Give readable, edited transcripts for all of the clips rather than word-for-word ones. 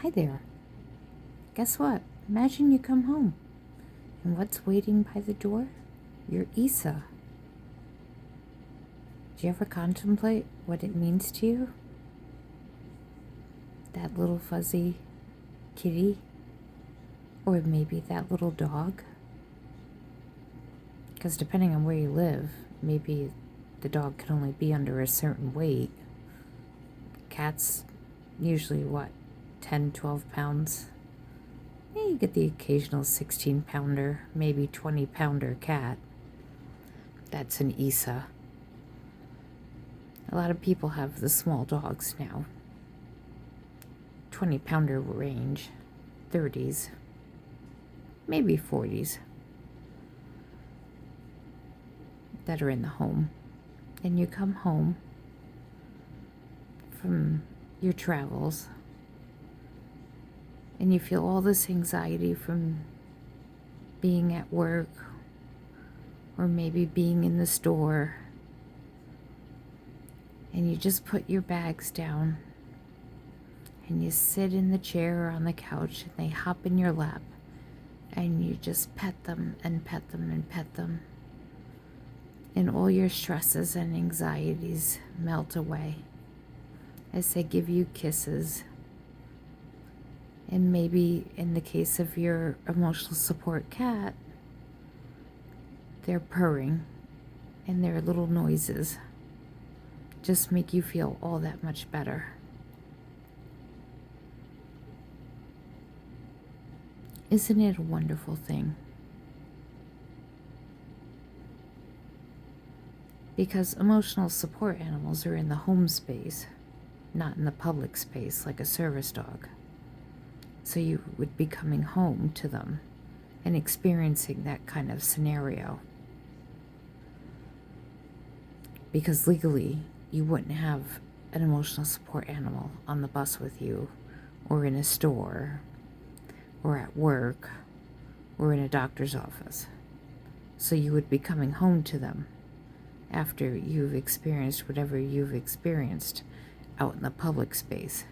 Hi there. Guess what? Imagine you come home, and what's waiting by the door? Your Esa. Do you ever contemplate what it means to you? That little fuzzy kitty? Or maybe that little dog? Because depending on where you live, maybe the dog can only be under a certain weight. Cats, usually what, 10, 12 pounds? Yeah, you get the occasional 16-pounder, maybe 20-pounder cat. That's an Esa. A lot of people have the small dogs now. 20-pounder range, 30s, maybe 40s, that are in the home. And you come home from your travels and you feel all this anxiety from being at work or maybe being in the store, and you just put your bags down and you sit in the chair or on the couch and they hop in your lap and you just pet them and pet them and pet them, and all your stresses and anxieties melt away as they give you kisses. And maybe in the case of your emotional support cat, their purring and their little noises just make you feel all that much better. Isn't it a wonderful thing? Because emotional support animals are in the home space, not in the public space like a service dog. So you would be coming home to them and experiencing that kind of scenario. Because legally, you wouldn't have an emotional support animal on the bus with you, or in a store, or at work, or in a doctor's office. So you would be coming home to them after you've experienced whatever you've experienced out in the public space.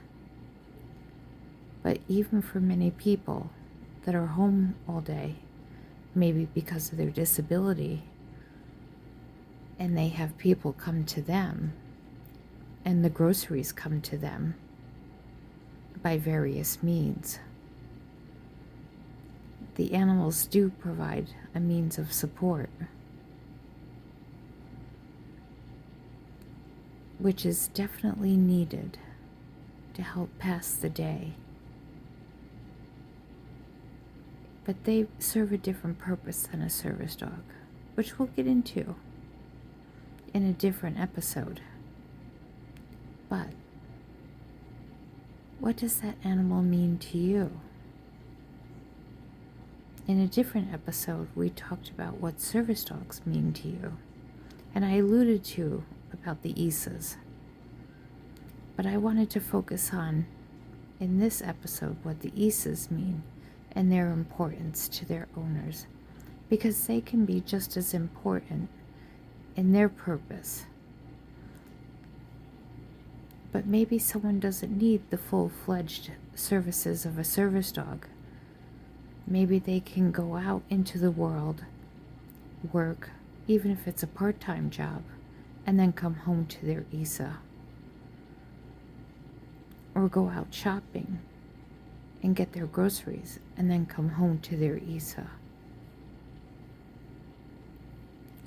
But even for many people that are home all day, maybe because of their disability, and they have people come to them, and the groceries come to them by various means, the animals do provide a means of support, which is definitely needed to help pass the day. But they serve a different purpose than a service dog, which we'll get into in a different episode. But what does that animal mean to you? In a different episode, we talked about what service dogs mean to you, and I alluded to about the Esas. But I wanted to focus on, in this episode, what the Esas mean and their importance to their owners, because they can be just as important in their purpose. But maybe someone doesn't need the full-fledged services of a service dog. Maybe they can go out into the world, work, even if it's a part-time job, and then come home to their Esa. Or go out shopping and get their groceries and then come home to their Esa.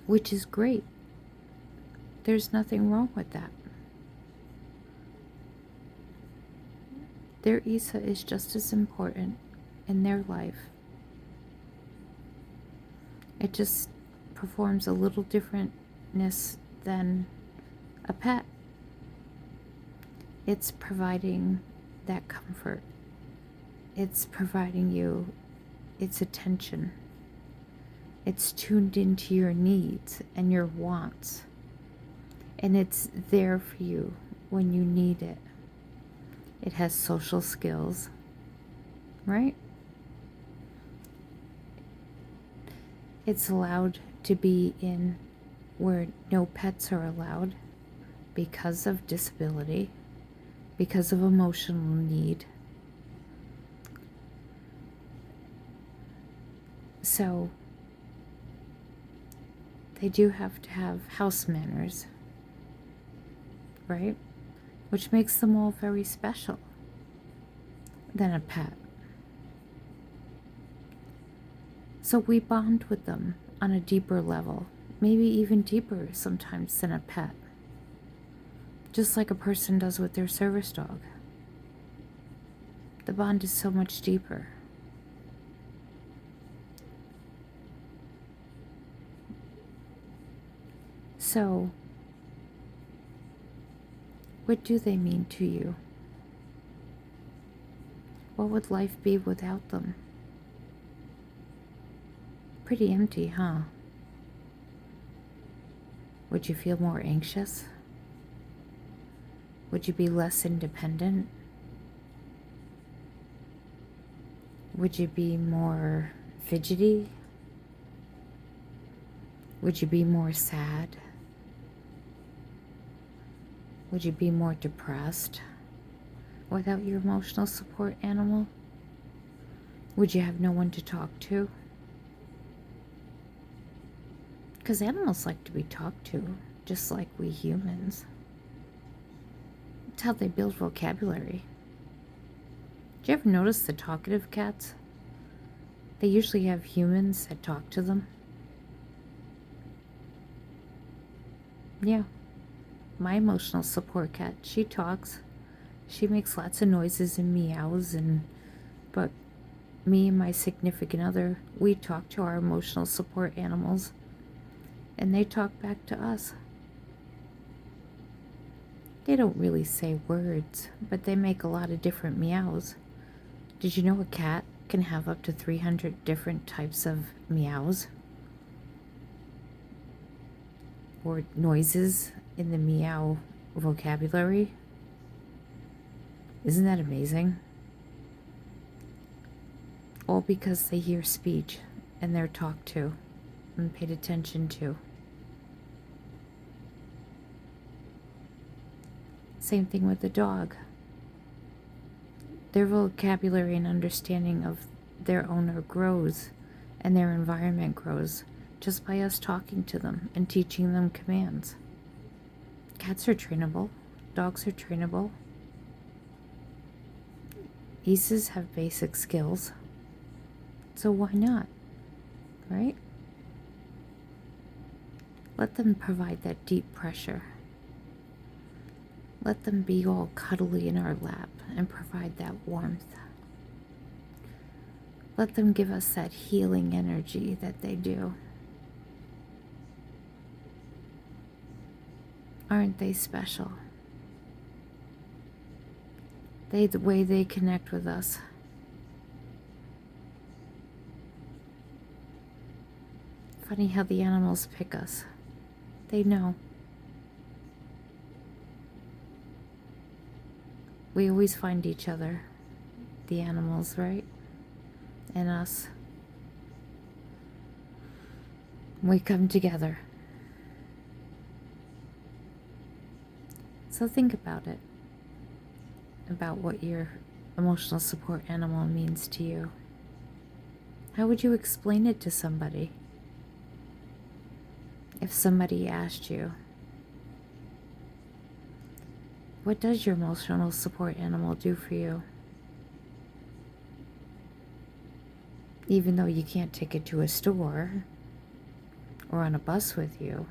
Which is great. There's nothing wrong with that. Their Esa is just as important in their life. It just performs a little differentness than a pet. It's providing that comfort. It's providing you its attention. It's tuned into your needs and your wants. And it's there for you when you need it. It has social skills, right? It's allowed to be in where no pets are allowed because of disability, because of emotional need. So they do have to have house manners, right? Which makes them all very special than a pet. So we bond with them on a deeper level, maybe even deeper sometimes than a pet, just like a person does with their service dog. The bond is so much deeper. So, what do they mean to you? What would life be without them? Pretty empty, huh? Would you feel more anxious? Would you be less independent? Would you be more fidgety? Would you be more sad? Would you be more depressed without your emotional support animal? Would you have no one to talk to? Because animals like to be talked to, just like we humans. It's how they build vocabulary. Do you ever notice the talkative cats? They usually have humans that talk to them. Yeah. My emotional support cat, she talks. She makes lots of noises and meows, but me and my significant other, we talk to our emotional support animals, and they talk back to us. They don't really say words, but they make a lot of different meows. Did you know a cat can have up to 300 different types of meows? Or noises in the meow vocabulary? Isn't that amazing? All because they hear speech and they're talked to and paid attention to. Same thing with the dog. Their vocabulary and understanding of their owner grows and their environment grows just by us talking to them and teaching them commands. Cats are trainable. Dogs are trainable. Isas have basic skills. So why not? Right? Let them provide that deep pressure. Let them be all cuddly in our lap and provide that warmth. Let them give us that healing energy that they do. Aren't they special? The way they connect with us. Funny how the animals pick us. They know. We always find each other. The animals, right? And us. We come together. So think about it. About what your emotional support animal means to you. How would you explain it to somebody? If somebody asked you, what does your emotional support animal do for you? Even though you can't take it to a store or on a bus with you.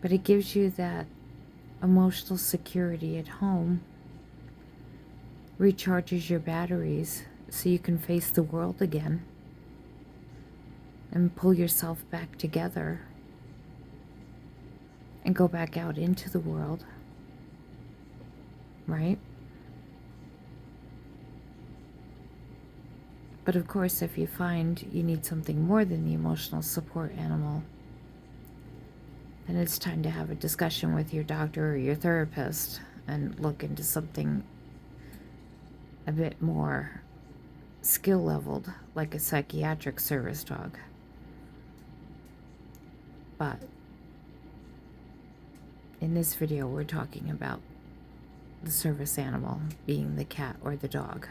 But it gives you that emotional security at home, recharges your batteries so you can face the world again and pull yourself back together and go back out into the world, right? But of course, if you find you need something more than the emotional support animal, then it's time to have a discussion with your doctor or your therapist and look into something a bit more skill leveled, like a psychiatric service dog. But in this video, we're talking about the service animal being the cat or the dog.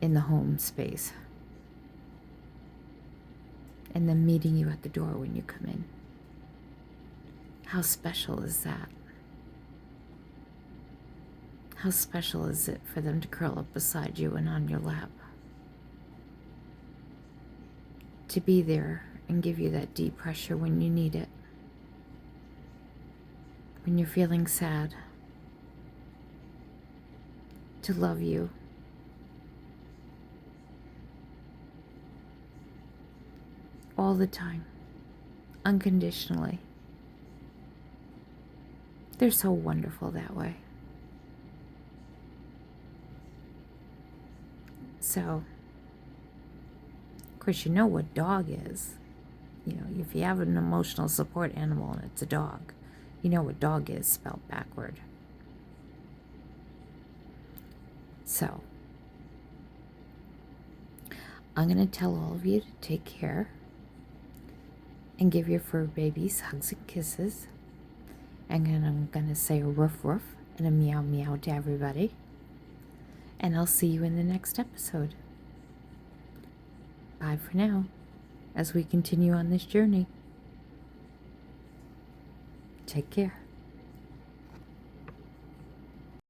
in the home space. And then meeting you at the door when you come in. How special is that? How special is it for them to curl up beside you and on your lap? To be there and give you that deep pressure when you need it. When you're feeling sad. To love you. All the time. Unconditionally. They're so wonderful that way. So, of course, you know what dog is. You know, if you have an emotional support animal and it's a dog, you know what dog is spelled backward. So, I'm going to tell all of you to take care and give your fur babies hugs and kisses. And then I'm going to say a ruff ruff and a meow meow to everybody. And I'll see you in the next episode. Bye for now, as we continue on this journey. Take care.